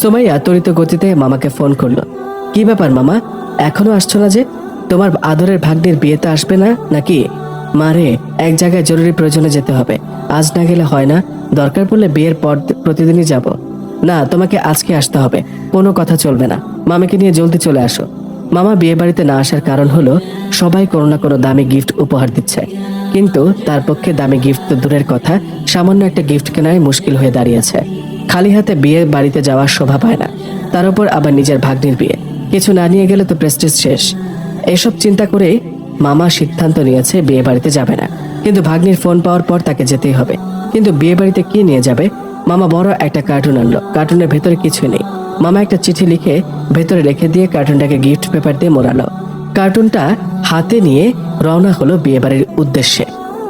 সুমাইয়া তড়িৎ গতিতে মামাকে ফোন করলো। কি ব্যাপার মামা, এখনো আসছো না যে? তোমার আদরের ভাগ্নের বিয়েতে আসবে না নাকি? মারে, এক জায়গায় জরুরি প্রয়োজনে যেতে হবে, আজ না গেলে হয় না। দরকার পড়লে বিয়ের পর প্রতিদিনই যাব। না, তোমাকে আজকে আসতে হবে, কোনো কথা চলবে না। মামাকে নিয়ে জলদি চলে আসো। মামা বিয়ে বাড়িতে না আসার কারণ হলো সবাই কোনো না কোনো দামি গিফট উপহার দিচ্ছে, কিন্তু তার পক্ষে দামি গিফট তো দূরের কথা, সামান্য একটা গিফট কেনাই মুশকিল হয়ে দাঁড়িয়েছে। খালি হাতে বিয়ে বাড়িতে যাওয়ার শোভা পায় না, তার উপর আবার নিজের ভাগ্নির বিয়ে, কিছু না নিয়ে গেলে তো প্রেস্টিজ শেষ। এসব চিন্তা করে মামা সিদ্ধান্ত নিয়েছে বিয়ে বাড়িতে যাবে না, কিন্তু ভাগ্নির ফোন পাওয়ার পর তাকে যেতেই হবে। কিন্তু বিয়ে বাড়িতে কি নিয়ে যাবে? মামা বড় একটা কার্টুন আনলো, কার্টুনের ভেতরে কিছু নেই। মামা একটা চিঠি লিখে ভেতরে রেখে দিয়ে কার্টুনটাকে গিফট পেপার দিয়ে মোড়ালো। কার্টুনটা হাতে নিয়ে রওনা হলো বিয়ে বাড়ির উদ্দেশ্যে।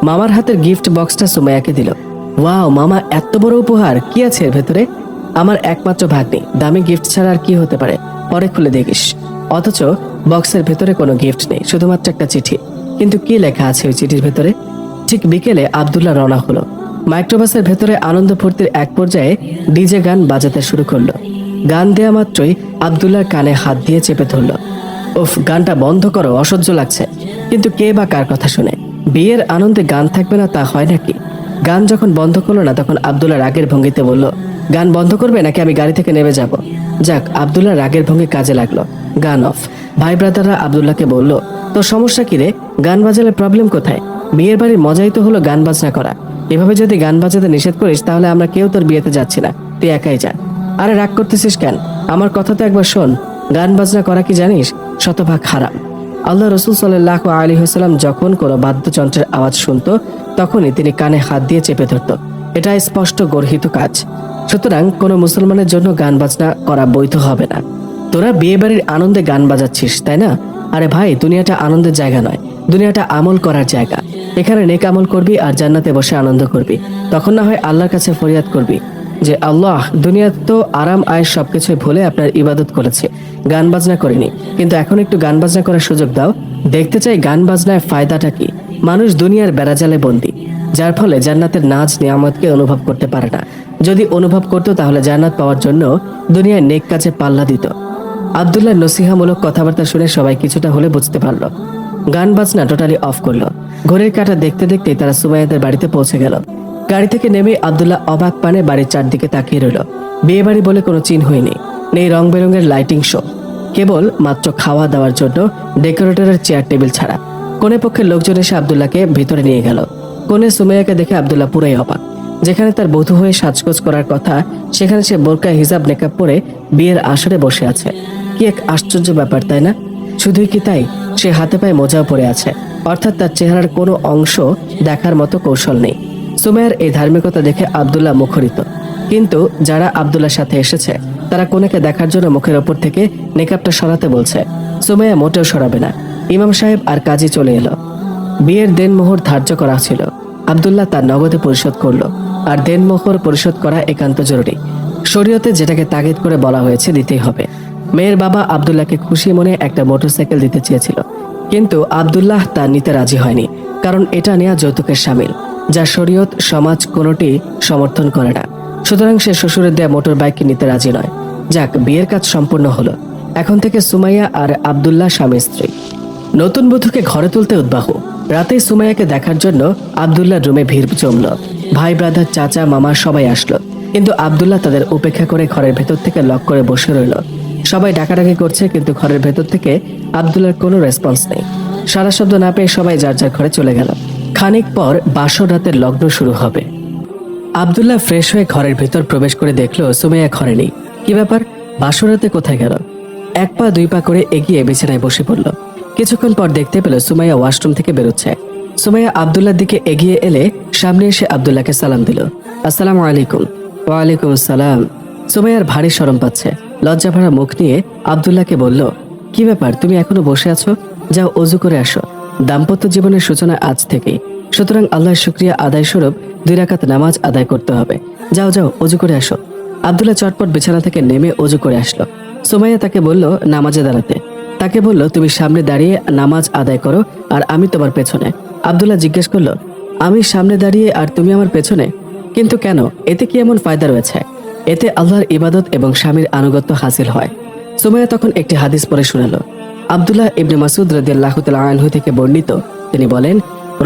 মামার হাতের গিফট বক্সটা সুমাইয়াকে দিল। ওয়াও মামা, এত বড় উপহার, কি আছে এর ভেতরে? আমার একমাত্র ভাগ্নি, দামি গিফট ছাড়া আর কি হতে পারে, পরে খুলে দেখিস। অথচ বক্সের ভেতরে কোনো গিফট নেই, শুধুমাত্র একটা চিঠি। কিন্তু কি লেখা আছে ওই চিঠির ভেতরে? ঠিক বিকেলে আব্দুল্লাহ রওনা হলো। মাইক্রোবাসের ভেতরে আনন্দ ফুর্তির এক পর্যায়ে ডিজে গান বাজাতে শুরু করলো। গান দেয়া মাত্রই আব্দুল্লাহর কানে হাত দিয়ে চেপে ধরলো। উফ, গানটা বন্ধ করো, অসহ্য লাগছে। কিন্তু কে বা কার কথা শুনে? বিয়ের আনন্দে গান থাকবে না তা হয় নাকি? গান যখন বন্ধ করলো না, তখন আব্দুল্লাহ রাগের ভঙ্গিতে বলল, গান বন্ধ করবে নাকি আমি গাড়ি থেকে নেমে যাব? যাক, আব্দুল্লাহ রাগের ভঙ্গি কাজে লাগলো, গান অফ। ভাই ব্রাদাররা আব্দুল্লাহকে বলল, তোর সমস্যা কি রে? গান বাজালে প্রবলেম কোথায়? বিয়ের বাড়ির মজাই তো হলো গান বাজনা করা। এভাবে যদি গান বাজাতে নিষেধ করিস তাহলে আমরা কেউ তোর বিয়েতে যাচ্ছি না, তুই একাই যা। আরে রাগ করতেছিস কেন? আমার কথা তো একবার শোন। গান বাজনা করা কি জানিস শতভাগ হারাম। আল্লাহ রসুল সাল্লাল্লাহু আলাইহি ওয়াসাল্লাম যখন কোনো বাদ্যযন্ত্রের আওয়াজ শুনতো তখনই তিনি কানে হাত দিয়ে চেপে ধরত। এটা স্পষ্ট গর্হিত কাজ। সুতরাং কোনো মুসলমানের জন্য গান বাজনা করা বৈধ হবে না। তোরা বিয়ে বাড়ির আনন্দে গান বাজাচ্ছিস, তাই না? আরে ভাই, দুনিয়াটা আনন্দের জায়গা নয়, দুনিয়াটা আমল করার জায়গা। এখানে নেক আমল করবি আর জান্নাতে বসে আনন্দ করবি। তখন না হয় আল্লাহর কাছে ফরিয়াদ করবি যে আল্লাহ, দুনিয়াতে তো আরাম আয়েশ সবকিছুই ভুলে আপনার ইবাদত করেছে, গান বাজনা করিনি, কিন্তু এখন একটু গান বাজনা করার সুযোগ দাও। দেখতে চাই গান বাজনায় ফায়দাটা কি। মানুষ দুনিয়ার বেড়াজালে বন্দী, যার ফলে জান্নাতের নাজ নিয়ামতকে অনুভব করতে পারে না। যদি অনুভব করতো তাহলে জান্নাত পাওয়ার জন্য দুনিয়ায় নেক কাজে পাল্লা দিত। আব্দুল্লাহ নসিহামূলক কথাবার্তা শুনে সবাই কিছুটা হলে বুঝতে পারলো। গান বাজনা টোটালি অফ করলো। ঘড়ির কাঁটা দেখতে দেখতেই তারা সুমাইয়াদের বাড়িতে পৌঁছে গেল। গাড়ি থেকে নেমে আব্দুল্লাহ অবাক পানে বাড়ির চারদিকে তাকিয়ে রইল। বিয়ে বাড়ি বলে কোনো চিহ্নই নেই, নেই রং বেরঙের লাইটিং শো, কেবল মাত্র খাওয়া দাওয়ার জন্য ডেকোরেটরের চেয়ার টেবিল ছাড়া। কোনে পক্ষের লোকজন এসে আব্দুল্লাহকে ভিতরে নিয়ে গেল। কোনে সুমাইয়াকে দেখে আব্দুল্লাহ পুরাই অবাক। যেখানে তার বধূ হয়ে সাজগোজ করার কথা, সেখানে সে বোরকা হিজাব নেকাব পরে বিয়ের আসরে বসে আছে। কি এক আশ্চর্য ব্যাপার, তাই না? শুধুই কি তাই, সে হাতে পায়ে মোজাও পরে আছে, অর্থাৎ তার চেহারার কোনো অংশ দেখার মতো কৌশল নেই। সুমাইয়ার এই ধার্মিকতা দেখে আব্দুল্লাহ মুখরিত। কিন্তু যারা আব্দুল্লাহর সাথে এসেছে তারা কোনেকে দেখার জন্য মুখের ওপর থেকে নেকাবটা সরাতে বলছে। সুমাইয়া মোটেও সরাবে না। ইমাম সাহেব আর কাজী চলে এলো। বিয়ের দেনমোহর ধার্য করা ছিল, আব্দুল্লাহ তার নগদে পরিশোধ করলো। আর দেনমোহর পরিশোধ করা একান্ত জরুরি। শরীয়তে যেটাকে তাগিদ করে বলা হয়েছে দিতেই হবে। মেয়ের বাবা আব্দুল্লাহকে খুশি মনে একটা মোটরসাইকেল দিতে চেয়েছিল, কিন্তু আব্দুল্লাহ তা নিতে রাজি হয়নি, কারণ এটা নেওয়া যৌতুকের শামিল, যা শরীয়ত সমাজ কোনোটি সমর্থন করে না। সুতরাং সে শ্বশুরের দেয়া মোটর বাইককে নিতে রাজি নয়। যাক, বিয়ের কাজ সম্পূর্ণ হলো। এখন থেকে সুমাইয়া আর আব্দুল্লাহ স্বামী স্ত্রী। নতুন বধূকে ঘরে তুলতে উদ্বাহু। রাতে সুমাইয়াকে দেখার জন্য আব্দুল্লাহ রুমে ভিড় জমল। ভাই ব্রাদার, চাচা, মামা সবাই আসলো, কিন্তু আব্দুল্লাহ তাদের উপেক্ষা করে ঘরের ভেতর থেকে লক করে বসে রইল। সবাই ডাকাডাকি করছে, কিন্তু ঘরের ভেতর থেকে আব্দুল্লাহর কোনো রেসপন্স নেই। সারা শব্দ না পেয়ে সবাই যার যার ঘরে চলে গেল। খানিক পর বাসর রাতের লগ্ন শুরু হবে। আব্দুল্লাহ ফ্রেশ হয়ে ঘরের ভেতর প্রবেশ করে দেখলো সুমাইয়া ঘরে নেই। কি ব্যাপার, বাসর রাতে কোথায় গেল? এক পা দুই পা করে এগিয়ে বিছানায় বসে পড়ল। কিছুক্ষণ পর দেখতে পেল সুমাইয়া ওয়াশরুম থেকে বেরোচ্ছে। সুমাইয়া আব্দুল্লাহর দিকে এগিয়ে এলে সামনে এসে আব্দুল্লাহকে সালাম দিল। আসসালামু আলাইকুম। ওয়ালাইকুম আসসালাম। সুমাইয়ার ভারী শরম পাচ্ছে। লজ্জা ভরা মুখ নিয়ে আব্দুল্লাহকে বলল, কি ব্যাপার, তুমি এখনো বসে আছো? যাও অজু করে আসো। দাম্পত্য জীবনের সূচনা আজ থেকেই, সুতরাং আল্লাহর শুকরিয়া আদায় স্বরূপ 2 রাকাত নামাজ আদায় করতে হবে। যাও যাও অজু করে আসো। আব্দুল্লাহ চটপট বিছানা থেকে নেমে অজু করে আসলো। সুমাইয়া তাকে বলল নামাজে দাঁড়াতে। তাকে বলল, তুমি সামনে দাঁড়িয়ে নামাজ আদায় করো আর আমি তোমার পেছনে। আব্দুল্লাহ জিজ্ঞেস করলো, আমি সামনে দাঁড়িয়ে আর তুমি আমার পেছনে? কিন্তু কেন, এতে কি এমন ফায়দা রয়েছে? এতে আল্লাহর ইবাদত এবং স্বামীর আনুগত্য হাসিল হয়। সুমাইয়া তখন একটি হাদিস পড়ে শোনালো। আব্দুল্লাহ ইবনে মাসউদ রাদিয়াল্লাহু তাআলা আনহু থেকে বর্ণিত, তিনি বলেন,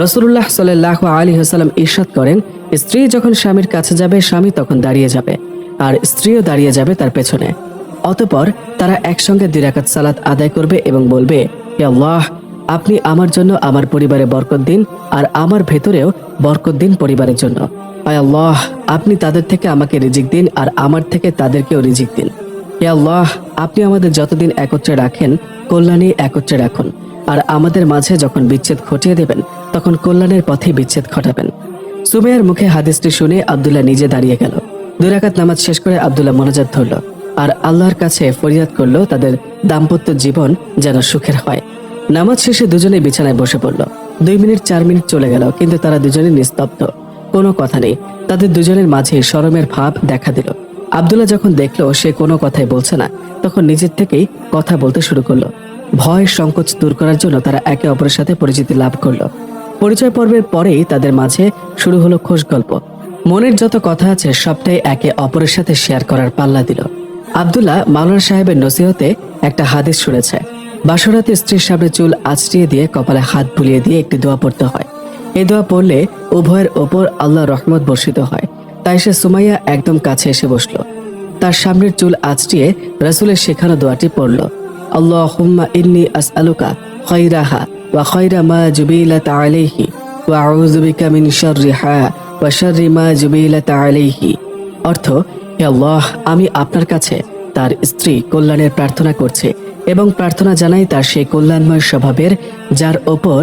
রাসূলুল্লাহ সাল্লাল্লাহু আলাইহি ওয়াসাল্লাম ইরশাদ করেন, স্ত্রী যখন স্বামীর কাছে যাবে স্বামী তখন দাঁড়িয়ে যাবে আর স্ত্রীও দাঁড়িয়ে যাবে তার পেছনে। অতঃপর তারা একসঙ্গে 2 রাকাত সালাত আদায় করবে এবং বলবে, হে আল্লাহ, আপনি আমার জন্য আমার পরিবারে বরকত দিন আর আমার ভেতরেও বরকত দিন পরিবারের জন্য। আয় আল্লাহ, আপনি তাদের থেকে আমাকে রিজিক দিন আর আমার থেকে তাদেরকেও রিজিক দিন। হে আল্লাহ, আপনি আমাদের যতদিন একত্রে রাখেন কল্যাণে একত্রে রাখুন, আর আমাদের মাঝে যখন বিচ্ছেদ ঘটিয়ে দেবেন তখন কল্যাণের পথে বিচ্ছেদ ঘটাবেন। সুমাইয়ার মুখে হাদিসটি শুনে আব্দুল্লাহ নিজে দাঁড়িয়ে গেল। 2 রাকাত নামাজ শেষ করে আব্দুল্লাহ মোনাজাত ধরল আর আল্লাহর কাছে ফরিয়াদ করলো তাদের দাম্পত্য জীবন যেন সুখের হয়। নামাজ শেষে দুজনে বিছানায় বসে পড়ল। 2 মিনিট 4 মিনিট চলে গেল, কিন্তু তারা দুজনে নিস্তব্ধ, কোনো কথা নেই। তাদের দুজনের মাঝে শরমের ভাব দেখা দিল। আব্দুল্লাহ যখন দেখলো সে কোনো কথাই বলছে না, তখন নিজের থেকেই কথা বলতে শুরু করলো। ভয় সংকোচ দূর করার জন্য তারা একে অপরের সাথে পরিচিতি লাভ করলো। পরিচয় পর্বের পরেই তাদের মাঝে শুরু হলো খোশ গল্প। মনের যত কথা আছে সবটাই একে অপরের সাথে শেয়ার করার পাল্লা দিল। আব্দুল্লাহ মাওলানা সাহেবের নসিহতে একটা হাদিস শুনেছে, বাসরাতে স্ত্রীর সামনে চুল আঁচড়িয়ে দিয়ে কপালে হাত বুলিয়ে দিয়ে একটি দোয়া পড়তে হয়। এই দোয়া পড়লে উভয়ের ওপর আল্লাহর রহমত বর্ষিত হয়। তাই সে সুমাইয়া একদম কাছে এসে বসলো। তার সামনের চুল আঁচড়িয়ে রাসূলের শেখানো দোয়াটি পড়ল। আল্লাহুম্মা ইন্নী আসআলুকা খায়রাহা ওয়া খায়রা মা জুবিলাত আলাইহি ওয়া আউযু বিকা মিন শাররিহা ওয়া শাররি মা জুবিলাত আলাইহি। অর্থ, হে আল্লাহ, আমি আপনার কাছে তার স্ত্রী কল্যাণের প্রার্থনা করছি এবং প্রার্থনা জানাই তার সেই কল্যাণময় স্বভাবের যার ওপর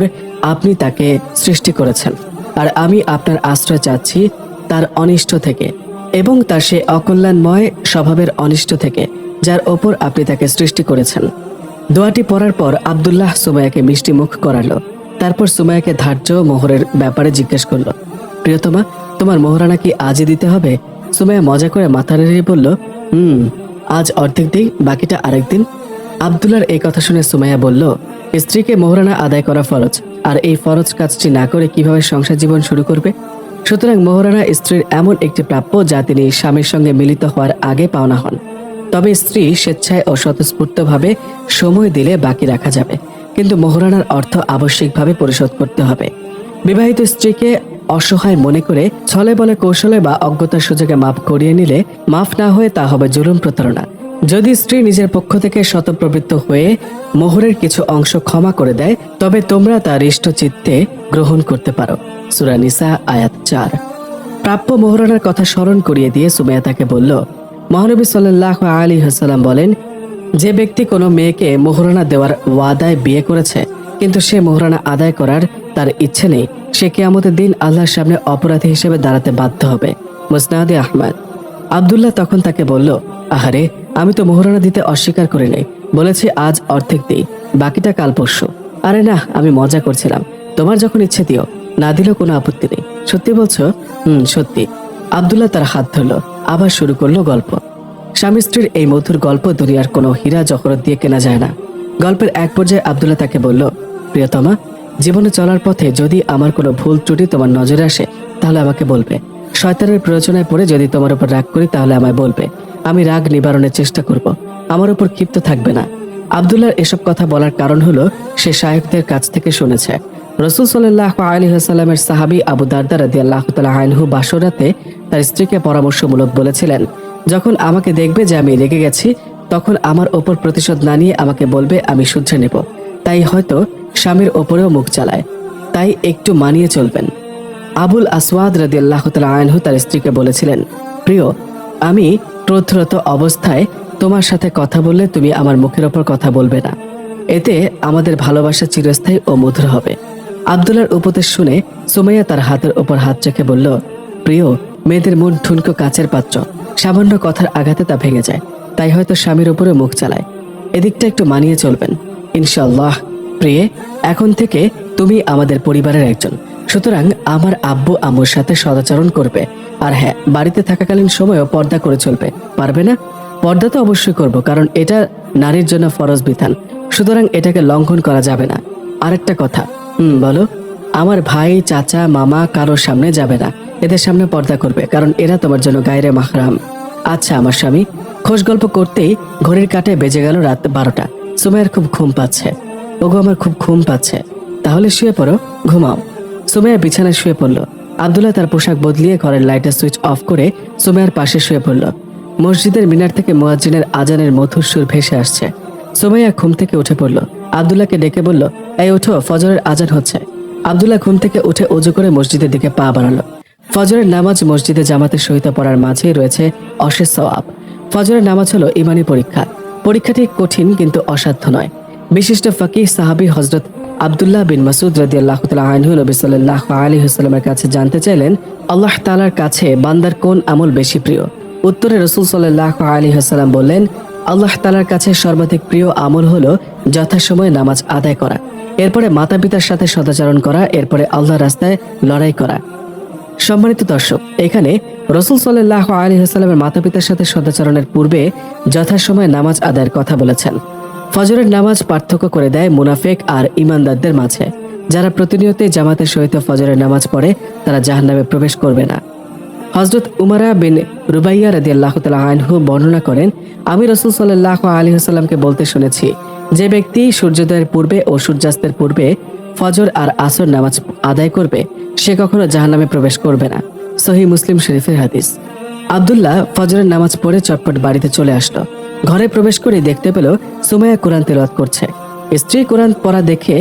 আপনি তাকে সৃষ্টি করেছেন, আর আমি আপনার আশ্রয় চাচ্ছি তার অনিষ্ট থেকে এবং তার সেই অকল্যাণময় স্বভাবের অনিষ্ট থেকে যার ওপর আপনি তাকে সৃষ্টি করেছেন। দোয়াটি পড়ার পর আব্দুল্লাহ সুমাইয়াকে মিষ্টি মুখ করালো। তারপর সুমাইয়াকে ধার্য মোহরের ব্যাপারে জিজ্ঞেস করলো, প্রিয়তমা, তোমার মোহরানা কি আজই দিতে হবে? সুমাইয়া মজা করে মাথা নেড়ে বলল, আজ অর্ধেক দিই, বাকিটা আরেকদিন। আব্দুল্লাহর এই কথা শুনে সুমাইয়া বলল, স্ত্রীকে মোহরানা আদায় করা ফরজ, আর এই ফরজ কাজটি না করে কিভাবে সংসার জীবন শুরু করবে? সুতরাং মোহরানা স্ত্রীর এমন একটি প্রাপ্য যা তিনি স্বামীর সঙ্গে মিলিত হওয়ার আগে পাওনা হন। তবে স্ত্রী স্বেচ্ছায় ও স্বতঃস্ফূর্তভাবে সময় দিলে বাকি রাখা যাবে, কিন্তু মোহরানার অর্থ আবশ্যিকভাবে পরিশোধ করতে হবে। বিবাহিত স্ত্রীকে অসহায় মনে করে ছলে বলে কৌশলে বা অজ্ঞতার সুযোগে মাফ করিয়ে নিলে মাফ না হয়ে তা হবে জুলুম প্রতারণা। যদি স্ত্রী নিজের পক্ষ থেকে শতপ্রবৃত্ত হয়ে মোহরের কিছু অংশ ক্ষমা করে দেয়, তবে তোমরা তার ইষ্ট চিত্তে গ্রহণ করতে পারো। সূরা নিসা আয়াত 4। প্রাপ্য মোহরানার কথা স্মরণ করিয়ে দিয়ে সুমাইয়া তাকে বলল, মহানবী সাল্লাল্লাহু আলাইহি ওয়াসাল্লাম বলেন, যে ব্যক্তি কোনো মেয়েকে মোহরানা দেওয়ার ওয়াদায় বিয়ে করেছে কিন্তু সে মোহরানা আদায় করার তার ইচ্ছে নেই, সে কিয়ামতের দিন আল্লাহর সামনে অপরাধী হিসেবে দাঁড়াতে বাধ্য হবে। মুসনাদে আহমদ। আব্দুল্লাহ তখন তাকে বলল, আহারে, আমি তো মোহরানা দিতে অস্বীকার করি নাই, বলেছি আজ অর্ধেক দিই, বাকিটা কাল পরশু। আরে না, আমি মজা করছিলাম, তোমার যখন ইচ্ছে দিও, না দিলেও কোনো আপত্তি নেই। সত্যি বলছো? সত্যি। আব্দুল্লাহ তার হাত ধরল, আবার শুরু করলো গল্প। স্বামী স্ত্রীর এই মধুর গল্প দুনিয়ার কোনো হীরা জহরত দিয়ে কেনা যায় না। গল্পের এক পর্যায়ে আব্দুল্লাহ তাকে বলল, প্রিয়তমা, জীবনে চলার পথে যদি আমার কোনো ভুল ত্রুটি তোমার নজরে আসে তাহলে আমাকে বলবে। শয়তানের প্ররোচনায় পড়ে যদি তোমার উপর রাগ করি তাহলে আমায় বলবে, আমি রাগ নিবারণের চেষ্টা করব, আমার উপর ক্ষিপ্ত থাকবে না। আব্দুল্লাহর এসব কথা বলার কারণ হলো সে শায়খদের কাছ থেকে শুনেছে রাসূল সাল্লাল্লাহু আলাইহি ওয়াসাল্লামের সাহাবী আবু দারদা রাদিয়াল্লাহু তাআলা আনহু বাসরাতে তার স্ত্রীকে পরামর্শমূলক বলেছিলেন, যখন আমাকে দেখবে যে আমি রেগে গেছি তখন আমার ওপর প্রতিশোধ না নিয়ে আমাকে বলবে, আমি শুধরে নেব। তাই হয়তো স্বামীর ওপরেও মুখ চালায়, তাই একটু মানিয়ে চলবেন। আবুল আসওয়াদ রাদিয়াল্লাহু তাআলা আনহু তার স্ত্রীকে বলেছিলেন, প্রিয়, আমি ক্রোধরত অবস্থায় তোমার সাথে কথা বললে তুমি আমার মুখের ওপর কথা বলবে না, এতে আমাদের ভালোবাসা চিরস্থায়ী ও মধুর হবে। আব্দুল্লাহর উপদেশ শুনে সুমাইয়া তার হাতের ওপর হাত রেখে বলল, প্রিয়, মেয়েদের মন ঠুনকো কাচের পাত্র, সামান্য কথার আঘাতে তা ভেঙে যায়, তাই হয়তো স্বামীর উপরে মুখ চালায়, এদিকটা একটু মানিয়ে চলবেন ইনশাআল্লাহ। প্রিয়ে, এখন থেকে তুমি আমাদের পরিবারের একজন, সুতরাং আমার আব্বু আম্মুর সাথে সদাচরণ করবে, আর হ্যাঁ, বাড়িতে থাকাকালীন সময়ও পর্দা করে চলবে, পারবে না? পর্দা তো অবশ্যই করব, কারণ এটা নারীর জন্য ফরজ বিধান, সুতরাং এটাকে লঙ্ঘন করা যাবে না। আরেকটা কথা, বলো। আমার ভাই, চাচা, মামা কারোর সামনে যাবে না, এদের সামনে পর্দা করবে, কারণ এরা তোমার জন্য গায়রে মাহরাম। আচ্ছা আমার স্বামী। খোশ গল্প করতেই ঘড়ির কাঁটায় বেজে গেল রাত 12টা। সুমাইয়ার খুব ঘুম পাচ্ছে। ওগো আমার খুব ঘুম পাচ্ছে। তাহলে শুয়ে পড়ো, ঘুমাও। সুমাইয়া বিছানায় শুয়ে পড়ল। আব্দুল্লাহ তার পোশাক বদলিয়ে ঘরের লাইটের সুইচ অফ করে সুমাইয়ার পাশে শুয়ে পড়ল। মসজিদের মিনার থেকে মুয়াজ্জিনের আজানের মধুর সুর ভেসে আসছে। সুমাইয়া ঘুম থেকে উঠে পড়ল। আব্দুল্লাহকে ডেকে বলল, এই ওঠো, ফজরের আজান হচ্ছে। আব্দুল্লাহ ঘুম থেকে উঠে ওযু করে মসজিদের দিকে পা বাড়ালো। ফজরের নামাজ মসজিদে জামাতের সহিত পড়ার মাঝেই রয়েছে অশেষ সওয়াব। ফজরের নামাজ হলো ইমানি পরীক্ষা। পরীক্ষাটি কঠিন কিন্তু অসাধ্য নয়। বিশিষ্ট ফকিহ সাহাবী হযরত আব্দুল্লাহ বিন মাসউদ রাদিয়াল্লাহু তাআলা আনহু নবী সাল্লাল্লাহু আলাইহি ওয়াসাল্লামের কাছে জানতে চাইলেন, আল্লাহ তাআলার কাছে বান্দার কোন আমল বেশি প্রিয়? উত্তরে রাসূল সাল্লাল্লাহু আলাইহি ওয়াসাল্লাম বললেন, আল্লাহ তাআলার কাছে সর্বাধিক প্রিয় আমল হলো যথাসময়ে নামাজ আদায় করা, এরপরে মাতা পিতার সাথে সদাচরণ করা, এরপরে আল্লাহর রাস্তায় লড়াই করা। সম্মানিত দর্শক, এখানে রাসূল সাল্লাল্লাহু আলাইহি ওয়াসাল্লামের মাতা পিতার সাথে সদাচরণের পূর্বে যথাসময়ে নামাজ আদায়ের কথা বলেছেন। ফজরের নামাজ পার্থক্য করে দেয় মুনাফিক আর ঈমানদারদের মাঝে। যারা প্রতিনিয়ত জামাতের সহিত ফজরের নামাজ পড়ে তারা জাহান্নামে প্রবেশ করবে না। হযরত উমারা বিন রুবাইয়া রাদিয়াল্লাহু তাআলা আনহু বর্ণনা করেন, আমি রাসূল সাল্লাল্লাহু আলাইহি ওয়াসাল্লামকে বলতে শুনেছি, যে ব্যক্তি সূর্যোদয়ের পূর্বে ও সূর্যাস্তের পূর্বে ফজর আর আসর নামাজ আদায় করবে সে কখনো জাহান্নামে প্রবেশ করবে না। সহিহ মুসলিম শরীফের হাদিস। আব্দুল্লাহ ফজরের নামাজ পড়ে চটপট বাড়িতে চলে আসলো। ঘরে প্রবেশ করে দেখতে পেল সুমাইয়া কোরআন তেলাওয়াত করছে। স্ত্রী কোরআন পড়া দেখে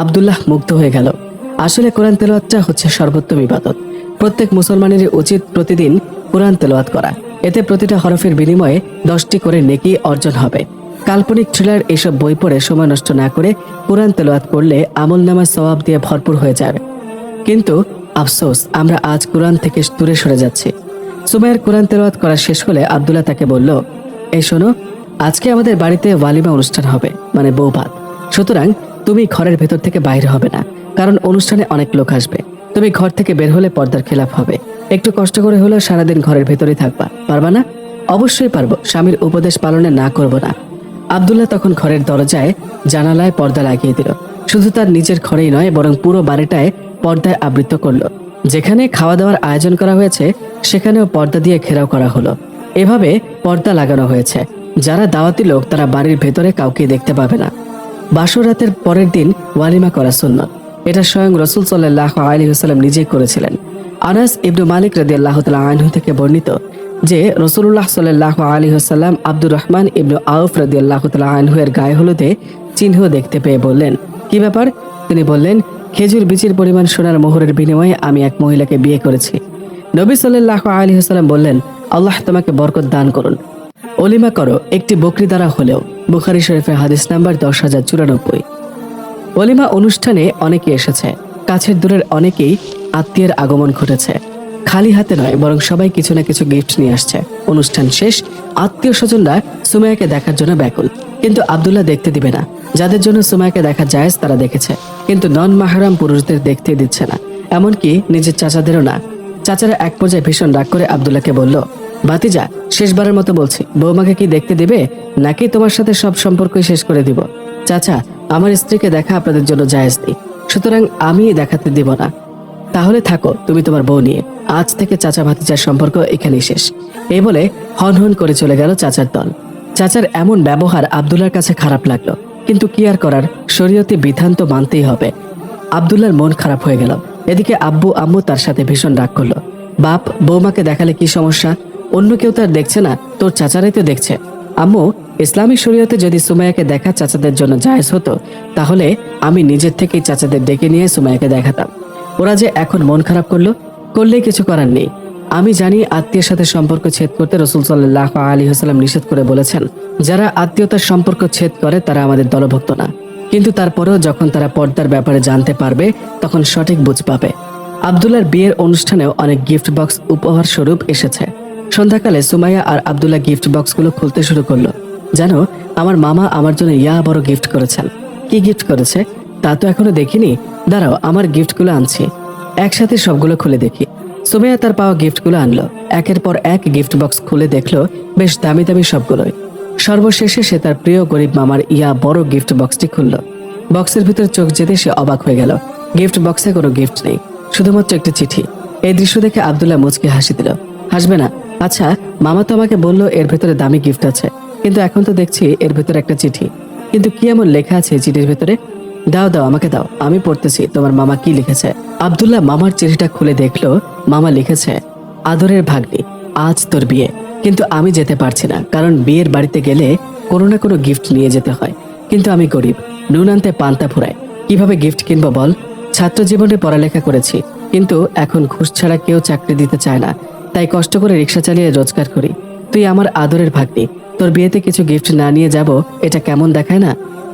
আব্দুল্লাহ মুগ্ধ হয়ে গেল। আসলে কোরআন তেলাওয়াতটা হচ্ছে সর্বোত্তম ইবাদত। প্রত্যেক মুসলমানেরই উচিত প্রতিদিন কোরআন তেলাওয়াত করা। এতে প্রতিটা হরফের বিনিময়ে 10টি করে নেকি অর্জন হবে। কাল্পনিক থ্রিলার এসব বই পড়ে সময় নষ্ট না করে কোরআন তেলাওয়াত করলে আমলনামার সওয়াব দিয়ে ভরপুর হয়ে যাবে। কিন্তু আফসোস, আমরা আজ কোরআন থেকে দূরে সরে যাচ্ছি। সুমাইয়ার কোরআন তেলাওয়াত করা শেষ হলে আব্দুল্লাহ তাকে বলল, এই শোনো, আজকে আমাদের বাড়িতে ওয়ালিমা অনুষ্ঠান হবে, মানে বৌভাত। সুতরাং তুমি ঘরের ভেতর থেকে বাইরে হবে না, কারণ অনুষ্ঠানে অনেক লোক আসবে। তুমি ঘর থেকে বের হলে পর্দার খেলাপ হবে। একটু কষ্ট করে হলেও সারাদিন ঘরের ভেতরেই থাকবা, পারবা না? অবশ্যই পারবো, স্বামীর উপদেশ পালনে না করব না। আব্দুল্লাহ তখন ঘরের দরজায় জানালায় পর্দা লাগিয়ে দিল। শুধু তার নিজের ঘরেই নয়, বরং পুরো বাড়িটায় পর্দায় আবৃত করলো। যেখানে খাওয়া দাওয়ার আয়োজন করা হয়েছে সেখানেও পর্দা দিয়ে ঘেরাও করা হলো। এভাবে পর্দা লাগানো হয়েছে। যারা দাওয়াতি লোক তারা বাড়ির ভেতরে কাউকে দেখতে পাবে না। বাসর রাতের পরের দিন ওয়ালিমা করা সুন্নত। এটা স্বয়ং রাসূল সাল্লাল্লাহু আলাইহি ওয়াসাল্লাম নিজেই করেছিলেন। আনাস ইবনে মালিক রাদিয়াল্লাহু তাআলা আনহু থেকে বর্ণিত যে রাসূলুল্লাহ সাল্লাল্লাহু আলাইহি ওয়াসাল্লাম আব্দুর রহমান ইবনে আউফ রাদিয়াল্লাহু তাআলা আনহু এর গায়ে হলুদে চিহ্ন দেখতে পেয়ে বললেন, কি ব্যাপার? তিনি বললেন, খেজুর বীজের পরিমাণ সোনার মোহরের বিনিময়ে আমি এক মহিলাকে বিয়ে করেছি। নবী সাল্লাল্লাহু আলাইহি ওয়াসাল্লাম বললেন, আল্লাহ তোমাকে বরকত দান করুন। ওলিমা করো, একটি বকরি দ্বারা হলেও। বুখারী শরীফের হাদিস নাম্বার 10,094। ওলিমা অনুষ্ঠানে অনেকে এসেছে। কাছের দূরের অনেকেই আত্মীয়ের আগমন ঘটেছে। খালি হাতে নয়, বরং সবাই কিছু না কিছু গিফট নিয়ে আসছে। অনুষ্ঠান শেষ, আত্মীয় স্বজনরা সুমাইয়াকে দেখার জন্য ব্যাকুল, কিন্তু আব্দুল্লাহ দেখতে দিবে না। যাদের জন্য সুমাইয়াকে দেখা জায়েজ তারা দেখেছে, কিন্তু নন মাহরাম পুরুষদের দেখতে দিচ্ছে না, এমনকি নিজের চাচাদেরও না। চাচারা এক পর্যায়ে ভীষণ রাগ করে আব্দুল্লাহকে বলল, ভাতিজা, শেষবারের মতো বলছি, বৌমাকে কি দেখতে দিবে নাকি তোমার সাথে সব সম্পর্কই শেষ করে দিব? চাচা, আমার স্ত্রীকে দেখা আপনাদের জন্য জায়েজ নেই, সুতরাং আমি দেখাতে দিব না। তাহলে থাকো তুমি তোমার বউ নিয়ে। আজ থেকে চাচা ভাতিজার সম্পর্ক এখানেই শেষ। এই বলে হন হন করে চলে গেল চাচার দল। চাচার এমন ব্যবহার আব্দুল্লাহর কাছে খারাপ লাগলো, কিন্তু কি আর করার, শরীয়তে বিধান তো মানতেই হবে। আব্দুল্লাহর মন খারাপ হয়ে গেল। এদিকে আব্বু আম্মু তার সাথে ভীষণ রাগ করলো। বাপ, বৌমাকে দেখালে কি সমস্যা? অন্য কেউ তার দেখছে না, তোর চাচারাই তো দেখছে। আম্মু, ইসলামী শরীয়তে যদি সুমাইয়াকে দেখা চাচাদের জন্য জায়েজ হতো, তাহলে আমি নিজের থেকেই চাচাদের ডেকে নিয়ে সুমাইয়াকে দেখাতাম। ওরা যে এখন মন খারাপ করলেই কিছু করার নেই। আমি জানি আত্মীয়ের সাথে সম্পর্ক ছেদ করতে রাসূল সাল্লাল্লাহু আলাইহি ওয়াসাল্লাম নিষেধ করে বলেছেন, যারা আত্মীয়তার সম্পর্ক ছেদ করে তারা আমাদের দলভুক্ত না। কিন্তু তারপরেও যখন তারা পর্দার ব্যাপারে জানতে পারবে তখন সঠিক বুঝ পাবে। আব্দুল্লাহর বিয়ের অনুষ্ঠানেও অনেক গিফট বক্স উপহার স্বরূপ এসেছে। সন্ধ্যাকালে সুমাইয়া আর আব্দুল্লাহ গিফট বক্সগুলো খুলতে শুরু করলো। জানো, আমার মামা আমার জন্য বড় গিফট করেছেন। কি গিফট করেছে তা তো এখনো দেখিনি। দাঁড়াও, আমার গিফটগুলো আনছি, একসাথে সবগুলো খুলে দেখি। সুমাইয়া তার পাওয়া গিফটগুলো আনলো। একের পর এক গিফট বক্স খুলে দেখলো বেশ দামি দামি সবগুলোই। সর্বশেষে সে তার প্রিয় গরিব মামার বড় গিফট বক্সটি খুললো। বক্সের ভিতর চোখ যেতে সে অবাক হয়ে গেল। গিফট বক্সে কোনো গিফট নেই, শুধুমাত্র একটি চিঠি। এই দৃশ্য দেখে আব্দুল্লাহ মুচকি হাসি দিল। হাসবে না? আচ্ছা, মামা তো আমাকে বললো এর ভেতরে দামি গিফট আছে, কিন্তু এখন তো দেখছি এর ভেতরে একটা চিঠি। কিন্তু কি এমন লেখা আছে চিঠির ভেতরে? দাও দাও, আমাকে দাও, আমি পড়তেছি তোমার মামা কি লিখেছে। আব্দুল্লাহ মামার চিঠিটা খুলে দেখলো মামা লিখেছে, আদরের ভাগ্নি, আজ তোর বিয়ে, কিন্তু আমি যেতে পারছি না, কারণ বিয়ের বাড়িতে গেলে কোনো না কোনো গিফট নিয়ে যেতে হয়। কিন্তু আমি গরিব, নুন আনতে পান্তা ফুরায়, কিভাবে গিফট কিনবো বল? ছাত্র জীবনে পড়ালেখা করেছি, কিন্তু এখন ঘুষ ছাড়া কেউ চাকরি দিতে চায় না, তাই কষ্ট করে রিক্সা চালিয়ে রোজগার করি। তুই আমার আদরের ভাগ্নি, তোর বিয়েতে কিছু গিফট না নিয়ে যাব, এটা কেমন দেখায় না?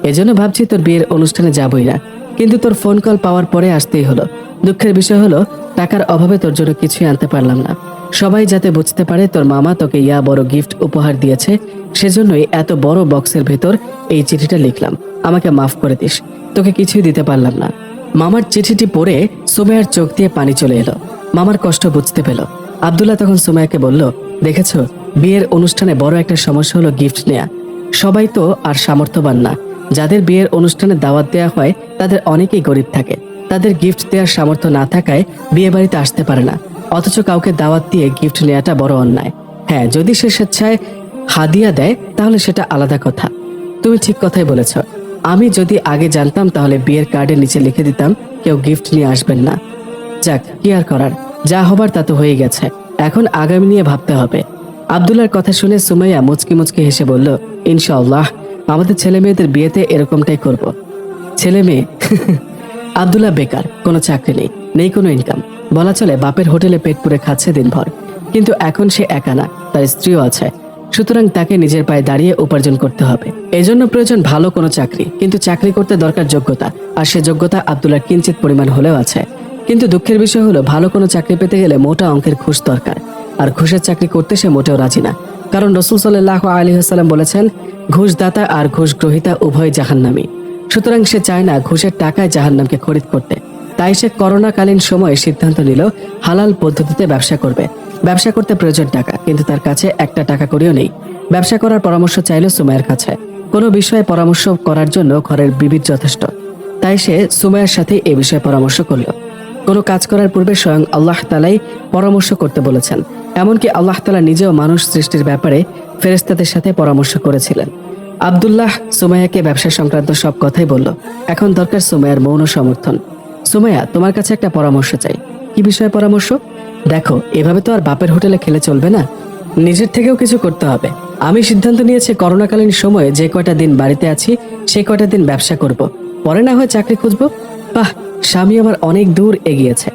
এজন্য ভাবছি তোর বিয়ের অনুষ্ঠানে যাবই না, কিন্তু তোর ফোন কল পাওয়ার পরে আসতেই হলো। দুঃখের বিষয় হলো টাকার অভাবে তোর জন্য কিছুই আনতে পারলাম না। সবাই যাতে বুঝতে পারে তোর মামা তোকে ইয়া বড় গিফট উপহার দিয়েছে, সেজন্যই এত বড় বক্সের ভেতর এই চিঠিটা লিখলাম। আমাকে মাফ করে দিস, তোকে কিছুই দিতে পারলাম না। মামার চিঠিটি পড়ে সুমাইয়ার চোখ দিয়ে পানি চলে এলো। মামার কষ্ট বুঝতে পেল। আব্দুল্লাহ তখন সুমাইয়াকে বলল, দেখেছো, বিয়ের অনুষ্ঠানে বড় একটা সমস্যা হলো গিফট নেয়া। সবাই তো আর সামর্থ্যবান না। যাদের বিয়ের অনুষ্ঠানে দাওয়াত দেওয়া হয় তাদের অনেকেই গরিব থাকে, তাদের গিফট দেওয়ার সামর্থ্য না থাকায় বিয়ে বাড়িতে আসতে পারে না। অথচ কাউকে দাওয়াত দিয়ে গিফট নেওয়াটা বড় অন্যায়। হ্যাঁ, যদি সে স্বেচ্ছায় হাদিয়া দেয় তাহলে সেটা আলাদা কথা। তুমি ঠিক কথাই বলেছ। আমি যদি আগে জানতাম তাহলে বিয়ের কার্ডের নিচে লিখে দিতাম কেউ গিফট নিয়ে আসবেন না। যাক, কি আর করার, যা হবার তা তো হয়ে গেছে, এখন আগামী নিয়ে ভাবতে হবে। আব্দুল্লাহর কথা শুনে সুমাইয়া মুচকি মুচকি হেসে বলল, ইনশাআল্লাহ আমাদের ছেলে মেয়েদের বিয়েতে এরকমটাই করব। ছেলে মেয়ে? আব্দুল্লাহ বেকার, কোনো চাকরি নেই, নেই কোনো ইনকাম, বলা চলে বাপের হোটেলে পেট পুরে খাচ্ছে দিনভর। কিন্তু এখন সে একা না, তার স্ত্রীও আছে, সুতরাং তাকে নিজের পায়ে দাঁড়িয়ে উপার্জন করতে হবে। এজন্য প্রয়োজন ভালো কোনো চাকরি, কিন্তু চাকরি করতে দরকার যোগ্যতা, আর সে যোগ্যতা আব্দুল্লাহর কিঞ্চিত পরিমাণ হলেও আছে। কিন্তু দুঃখের বিষয় হলো ভালো কোনো চাকরি পেতে গেলে মোটা অঙ্কের ঘুষ দরকার, আর ঘুষের চাকরি করতে সে মোটেও রাজি না। কারণ রাসূল সাল্লাল্লাহু আলাইহি ওয়াসাল্লাম বলেছেন, ঘুষদাতা আর ঘুষ গ্রহীতা উভয় জাহান্নামী। সুতরাং সে চায় না ঘুষের টাকায় জাহান্নামকে খরিদ করতে। তাই সে করোনাকালীন সময়ে সিদ্ধান্ত নিল হালাল পদ্ধতিতে ব্যবসা করবে। ব্যবসা করতে প্রয়োজন টাকা, কিন্তু তার কাছে একটা টাকা করিও নেই। ব্যবসা করার পরামর্শ চাইল সুমাইয়ার কাছে। কোনো বিষয়ে পরামর্শ করার জন্য ঘরের বিবির যথেষ্ট। তাই সে সুমাইয়ার সাথে এ বিষয়ে পরামর্শ করল। কোনো কাজ করার পূর্বে স্বয়ং আল্লাহ তাআলাই পরামর্শ করতে বলেছেন। এমনকি আল্লাহ তাআলা নিজেও মানুষ সৃষ্টির ব্যাপারে ফেরেশতাদের সাথে পরামর্শ করেছিলেন। আব্দুল্লাহ সুমাইয়াকে ব্যবসা সংক্রান্ত সব কথাই বলল। এখন দরকার সুমাইয়ার মৌন সমর্থন। সুমাইয়া, তোমার কাছে একটা পরামর্শ চাই। কি বিষয়ে পরামর্শ? দেখো, এভাবে তো আর বাপের হোটেলে খেলে চলবে না, নিজের থেকেও কিছু করতে হবে। আমি সিদ্ধান্ত নিয়েছি করোনাকালীন সময়ে যে কয়টা দিন বাড়িতে আছি সে কয়টা দিন ব্যবসা করব, পরে না হয় চাকরি খুঁজবো। বাহ, স্বামী আমার অনেক দূর এগিয়েছে,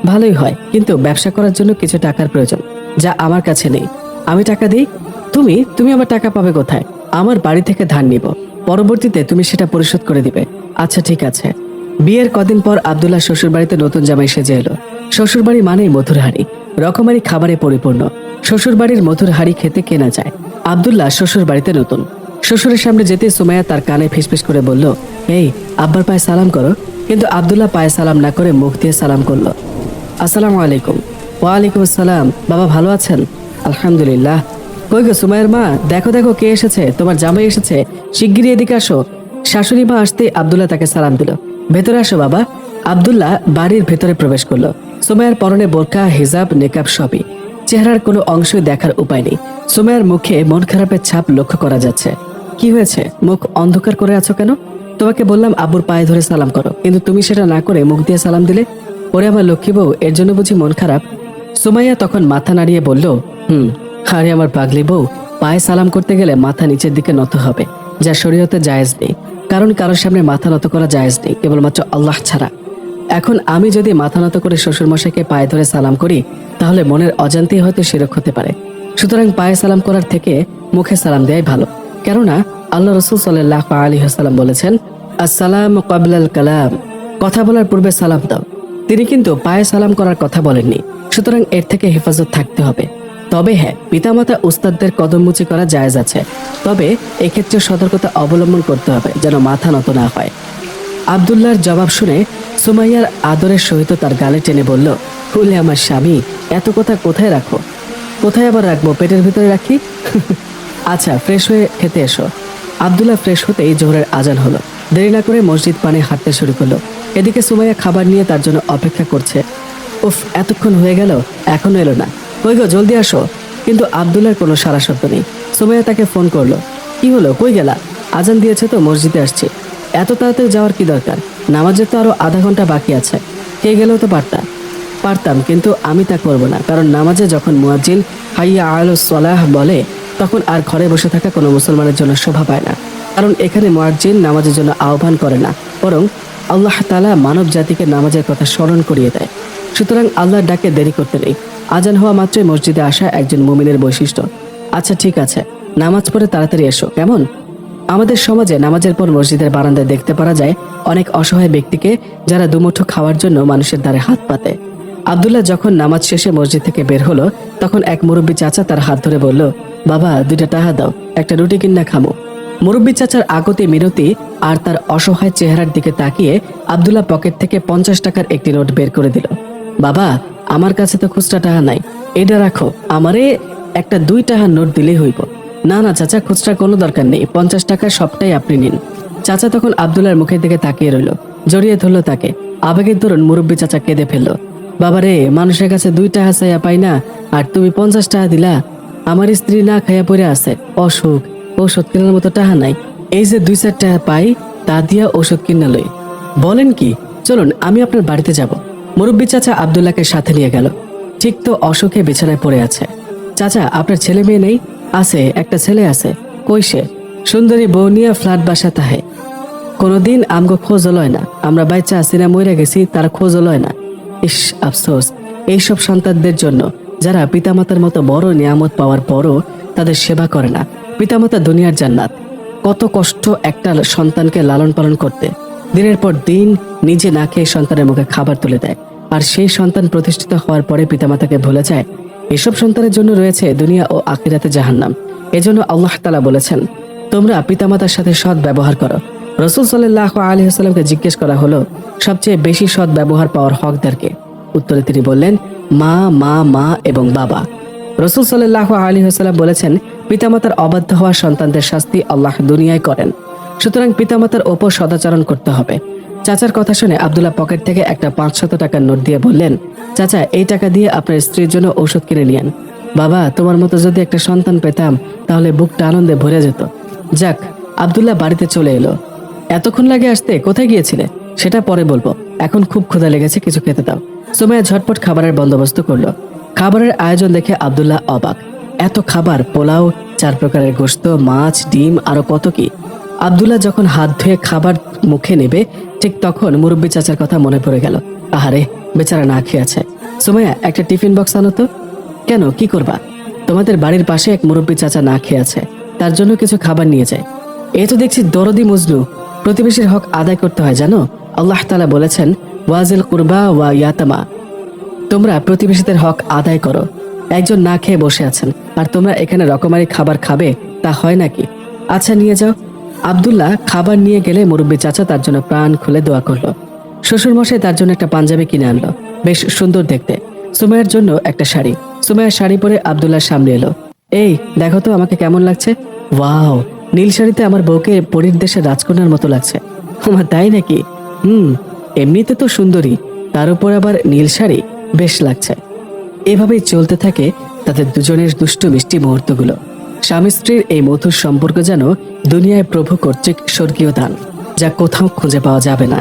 ভালোই হয়, কিন্তু ব্যবসা করার জন্য কিছু টাকার প্রয়োজন, যা আমার কাছে নেই। আমি টাকা দিই, তুমি আমার টাকা পাবে কোথায়? আমার বাড়ি থেকে ধার নিব, পরবর্তীতে তুমি সেটা পরিশোধ করে দিবে। আচ্ছা ঠিক আছে। বিয়ের কদিন পর আব্দুল্লাহ শ্বশুর বাড়িতে নতুন জামাই সেজে এলো। শ্বশুর বাড়ি মানেই মধুর হাড়ি, রকমারি খাবারে পরিপূর্ণ। শ্বশুর বাড়ির মধুর হাড়ি খেতে কেনা যায়। আব্দুল্লাহ শ্বশুর বাড়িতে নতুন। শ্বশুরের সামনে যেতে সুমাইয়া তার কানে ফিসফিস করে বলল, এই আব্বার পায়ে সালাম করো। কিন্তু আব্দুল্লাহ পায়ে সালাম না করে মুখ দিয়ে সালাম করলো, আসসালামু আলাইকুম। ওয়ালাইকুম আসসালাম। বাবা ভালো আছেন? আলহামদুলিল্লাহ। কই গো সুমাইয়ার মা, দেখো দেখো কে এসেছে, তোমার জামাই এসেছে, শিগগিরই এদিকে আসো। শাশুড়ি মা আসতে আব্দুল্লাহ তাকে সালাম দিল। ভেতরে আসো বাবা। আব্দুল্লাহ বাড়ির ভেতরে প্রবেশ করলো। সুমাইয়ার পরনে বোরকা, হিজাব, নেকাব সবই। চেহারার কোনো অংশই দেখার উপায় নেই। সুমাইয়ার মুখে মন খারাপের ছাপ লক্ষ্য করা যাচ্ছে। কি হয়েছে, মুখ অন্ধকার করে আছো কেন? তোমাকে বললাম আব্বুর পায়ে ধরে সালাম করো, কিন্তু তুমি সেটা না করে মুখ দিয়ে সালাম দিলে। ওরে আমার লক্ষ্মী বউ, এর জন্য বুঝি মন খারাপ? সুমাইয়া তখন মাথা নাড়িয়ে বলল, আরে আমার পাগলি বউ, পায়ে সালাম করতে গেলে মাথা নিচের দিকে নত হবে, যা শরীয়তে জায়েজ নেই। কারণ কারোর সামনে মাথা নত করা জায়েজ নেই, কেবলমাত্র আল্লাহ ছাড়া। এখন আমি যদি মাথা নত করে শ্বশুর মশাইকে পায়ে ধরে সালাম করি, তাহলে মনের অজান্তেই হয়তো শিরক হতে পারে। সুতরাং পায়ে সালাম করার থেকে মুখে সালাম দেয়াই ভালো। কেননা আল্লাহ রাসূল সাল্লাল্লাহু আলাইহি ওয়াসাল্লাম বলেছেন, আসসালামু ক্বাবলাল কালাম, কথা বলার পূর্বে সালাম দাও। তিনি কিন্তু পায়ে সালাম করার কথা বলেননি। সুতরাং এর থেকে হেফাজত থাকতে হবে। তবে হ্যাঁ, পিতামাতা উস্তাদদের কদমমুচি করা জায়েজ আছে, তবে এক্ষেত্রে সতর্কতা অবলম্বন করতে হবে যেন মাথা নত না হয়। আব্দুল্লাহর জবাব শুনে সুমাইয়ার আদরের সহিত তার গালে টেনে বলল, হুলে আমার স্বামী, এত কথা কোথায় রাখো? কোথায় আবার রাখবো, পেটের ভিতরে রাখি? আচ্ছা, ফ্রেশ হয়ে খেতে এসো। আব্দুল্লাহ ফ্রেশ হতেই জোহরের আজান হলো। দেরি না করে মসজিদ পানে হাঁটতে শুরু করলো। এদিকে সুমাইয়া খাবার নিয়ে তার জন্য অপেক্ষা করছে। উফ, এতক্ষণ হয়ে গেল এখনো এলো না। কই গো, জলদি আসো। কিন্তু আব্দুল্লার কোনো সারা শব্দ নেই। সুমাইয়া তাকে ফোন করলো। কি হলো, কই গেলা? আজান দিয়েছে তো, মসজিদে আসছি। এত তাড়াতাড়ি যাওয়ার কি দরকার? নামাজের তো আরো আধা ঘন্টা বাকি আছে। কে গেলেও তো পারতাম, কিন্তু আমি তা করব না। কারণ নামাজে যখন মুয়াজ্জিন হাইয়া আলাস সালাহ বলে, তখন আর ঘরে বসে থাকা কোনো মুসলমানের জন্য শোভা পায় না। কারণ এখানে মুয়াজ্জিন নামাজের জন্য আহ্বান করে না, বরং আল্লাহ তাআলা মানব জাতিকে নামাজের কথা স্মরণ করিয়ে দেয়। সুতরাং আল্লাহর ডাকে দেরি করতে নেই। আজান হওয়া মাত্রই মসজিদে আসা একজন মুমিনের বৈশিষ্ট্য। আচ্ছা ঠিক আছে, নামাজ পড়ে তাড়াতাড়ি এসো, কেমন? আমাদের সমাজে নামাজের পর মসজিদের বারান্দায় দেখতে পারা যায় অনেক অসহায় ব্যক্তিকে, যারা দুমুঠো খাওয়ার জন্য মানুষের দ্বারে হাত পাতে। আব্দুল্লাহ যখন নামাজ শেষে মসজিদ থেকে বের হলো, তখন এক মুরব্বী চাচা তার হাত ধরে বলল, বাবা, 2টা টাকা দাও, একটা রুটি কিনা খামো। মুরব্বী চাচার আগতে মিনতি আর তার অসহায় চেহারার দিকে তাকিয়ে আব্দুল্লাহ পকেট থেকে 50 টাকার একটি নোট বের করে দিল। বাবা, আমার কাছে তো খুচরা টাকা নাই, এটা রাখো, আমারে একটা 2 টাকার নোট দিলেই হইব। না না চাচা, খুচরা কোনো দরকার নেই, 50 টাকা সবটাই আপনি নিন। চাচা তখন আব্দুল্লাহর মুখের দিকে তাকিয়ে রইল, জড়িয়ে ধরলো তাকে। আবেগের দরুন মুরব্বী চাচা কেঁদে ফেললো। বাবা রে, মানুষের কাছে 2 টাকা চাইয়া পাই না, আর তুমি 50 টাকা দিলা? আমার স্ত্রী না খাইয়া পড়ে আছে, অসুখ, ঔষধ কেনার মতো টাকা নাই। এই যে 2-4 টাকা পাই, তা দিয়া ওষুধ কিনা লই। বলেন কি? চলুন আমি আপনার বাড়িতে যাব। মুরব্বী চাচা আব্দুল্লাহকে সাথে নিয়ে গেল। ঠিক তো অসুখে বিছানায় পড়ে আছে। চাচা, আপনার ছেলে মেয়ে নেই? আছে, একটা ছেলে আছে। কই সে? সুন্দরী বউ নিয়ে ফ্ল্যাট বাসা তাহে। কোনোদিন আমগো খোঁজ লয় না। আমরা বাচ্চা আসিনা মরে গেছি, তার খোঁজ লয় না। ইস, আফসোস এইসব সন্তানদের জন্য, যারা পিতামাতার মতো বড় নিয়ামত পাওয়ার পরও তাদের সেবা করে না। পিতামাতা দুনিয়ার জান্নাত। কত কষ্ট একটা সন্তানকে লালন পালন করতে। দিনের পর দিন নিজে না খেয়ে সন্তানের মুখে খাবার তুলে দেয়, আর সেই সন্তান প্রতিষ্ঠিত হওয়ার পরে পিতামাতাকে ভুলে যায়। এসব সন্তানের জন্য রয়েছে দুনিয়া ও আখিরাতে জাহান্নাম। এজন্য আল্লাহ তাআলা বলেছেন, তোমরা পিতামাতার সাথে সৎ ব্যবহার করো। রাসূল সাল্লাল্লাহু আলাইহি ওয়াসাল্লামকে জিজ্ঞেস করা হলো, সবচেয়ে বেশি সৎ ব্যবহার পাওয়ার হকদারকে? উত্তরে তিনি বললেন, মা, মা, মা এবং বাবা। রাসূল সাল্লাল্লাহু আলাইহি ওয়াসাল্লাম বলেছেন, পিতামাতার অবাধ্য হওয়া সন্তানদের শাস্তি আল্লাহ দুনিয়ায় করেন। সুতরাং পিতামাতার ওপর সদাচরণ করতে হবে। চাচার কথা শুনে আব্দুল্লাহ পকেট থেকে একটা 500 টাকার নোট দিয়ে বললেন, চাচা, এই টাকা দিয়ে আপনার স্ত্রীর জন্য ঔষধ কিনে নিয়েন। বাবা, তোমার মতো যদি একটা সন্তান পেতাম, তাহলে বুকটা আনন্দে ভরে যেত। যাক, আব্দুল্লাহ বাড়িতে চলে এলো। এতক্ষণ লাগে আসতে? কোথায় গিয়েছিলে? সেটা পরে বলবো, এখন খুব ক্ষুধা লেগেছে, কিছু খেতে দাও। সুমাইয়া ঝটপট খাবারের বন্দোবস্ত করলো। খাবারের আয়োজন দেখে আব্দুল্লাহ অবাক। এত খাবার, পোলাও, 4 প্রকারের গোশত, মাছ, ডিম, আরো কত কি। আব্দুল্লাহ যখন হাত ধুয়ে খাবার মুখে নেবে, ঠিক তখন মুরব্বী চাচার কথা মনে পড়ে গেল। আহারে, বেচারা না খেয়ে আছে। সুমাইয়া, একটা টিফিন বক্স আনো তো। কেন, কি করবা? তোমাদের বাড়ির পাশে এক মুরব্বী চাচা না খেয়ে আছে, তার জন্য কিছু খাবার নিয়ে যায়। এ তো দেখছি দরদি মজনু। প্রতিবেশীর হক আদায় করতে হয়, জানো? আল্লাহ তাআলা বলেছেন, ওয়াজিল কুরবা ওয়া ইয়াতামা, তোমরা প্রতিবেশীদের হক আদায় করো। একজন না খেয়ে বসে আছেন, আর তোমরা এখানে রকমারি খাবার খাবে, তা হয় নাকি? আচ্ছা, নিয়ে যাও। আব্দুল্লাহ খাবার নিয়ে গেলে মুরব্বী চাচা তার জন্য প্রাণ খুলে দোয়া করলো। শ্বশুর মশাই তার জন্য একটা পাঞ্জাবি কিনে আনলো, বেশ সুন্দর দেখতে। সুমাইয়ার জন্য একটা শাড়ি। সুমাইয়া শাড়ি পরে আব্দুল্লাহর সামনে এলো। এই দেখো তো আমাকে কেমন লাগছে। ওয়াও, নীল শাড়িতে আমার বউকে পরীর দেশের রাজকন্যার মতো লাগছে। আমার তাই নাকি? এমনিতে তো সুন্দরী, তার উপর আবার নীল শাড়ি, বেশ লাগছে। এভাবেই চলতে থাকে তাদের দুজনের দুষ্টু মিষ্টি মুহূর্তগুলো। স্বামী স্ত্রীর এই মধুর সম্পর্ক যেন দুনিয়ায় প্রভু কর্তৃক স্বর্গীয় দান, যা কোথাও খুঁজে পাওয়া যাবে না।